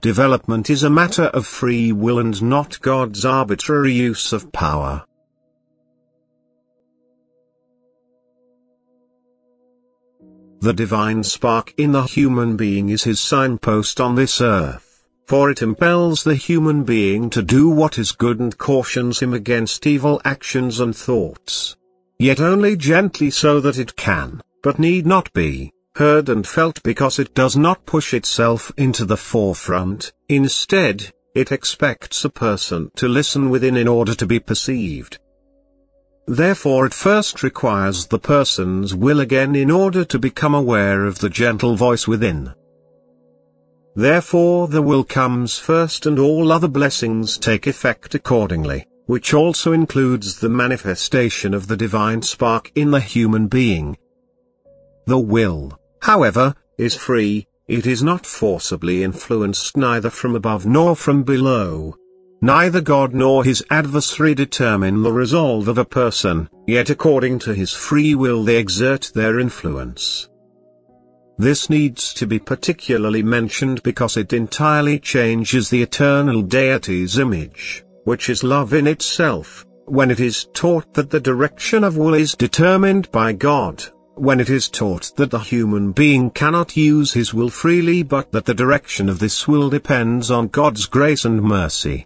development is a matter of free will and not God's arbitrary use of power. The divine spark in the human being is his signpost on this earth, for it impels the human being to do what is good and cautions him against evil actions and thoughts. Yet only gently, so that it can, but need not be, heard and felt, because it does not push itself into the forefront. Instead, it expects a person to listen within in order to be perceived. Therefore it first requires the person's will again in order to become aware of the gentle voice within. Therefore the will comes first and all other blessings take effect accordingly, which also includes the manifestation of the divine spark in the human being. The will, however, is free, it is not forcibly influenced neither from above nor from below. Neither God nor his adversary determine the resolve of a person, yet according to his free will they exert their influence. This needs to be particularly mentioned because it entirely changes the eternal deity's image, which is love in itself, when it is taught that the direction of will is determined by God, when it is taught that the human being cannot use his will freely but that the direction of this will depends on God's grace and mercy.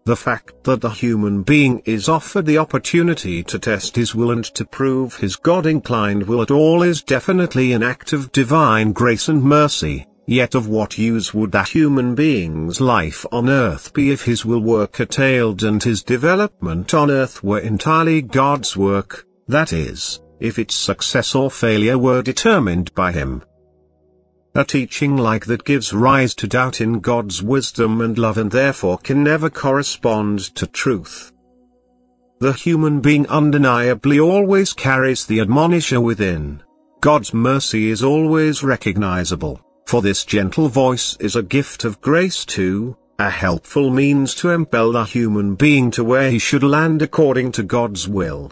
The fact that the human being is offered the opportunity to test his will and to prove his God-inclined will at all is definitely an act of divine grace and mercy, yet of what use would that human being's life on earth be if his will were curtailed and his development on earth were entirely God's work, that is, if its success or failure were determined by him? A teaching like that gives rise to doubt in God's wisdom and love and therefore can never correspond to truth. The human being undeniably always carries the admonisher within. God's mercy is always recognizable, for this gentle voice is a gift of grace too, a helpful means to impel the human being to where he should land according to God's will.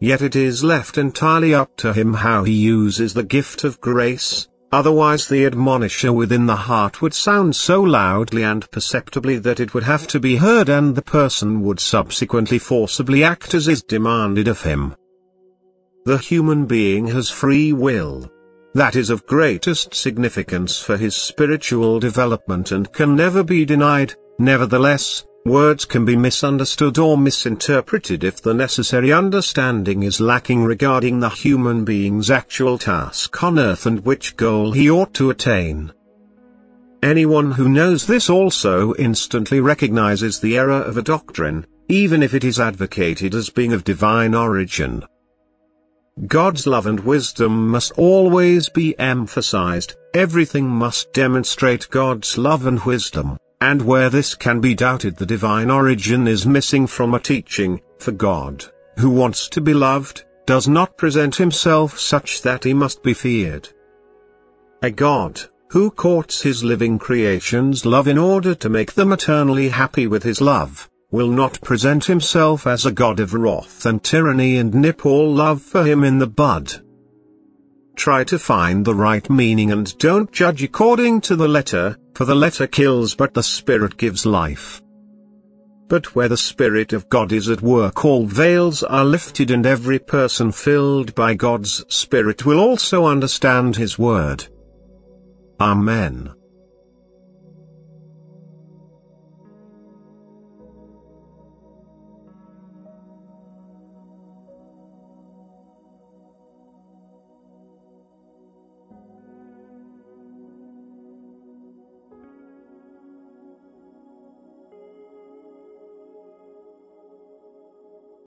Yet it is left entirely up to him how he uses the gift of grace, otherwise the admonisher within the heart would sound so loudly and perceptibly that it would have to be heard and the person would subsequently forcibly act as is demanded of him. The human being has free will. That is of greatest significance for his spiritual development and can never be denied. Nevertheless, words can be misunderstood or misinterpreted if the necessary understanding is lacking regarding the human being's actual task on earth and which goal he ought to attain. Anyone who knows this also instantly recognizes the error of a doctrine, even if it is advocated as being of divine origin. God's love and wisdom must always be emphasized, everything must demonstrate God's love and wisdom. And where this can be doubted, the divine origin is missing from a teaching, for God, who wants to be loved, does not present himself such that he must be feared. A God, who courts his living creation's love in order to make them eternally happy with his love, will not present himself as a God of wrath and tyranny and nip all love for him in the bud. Try to find the right meaning and don't judge according to the letter, for the letter kills but the Spirit gives life. But where the Spirit of God is at work, all veils are lifted and every person filled by God's Spirit will also understand his word. Amen.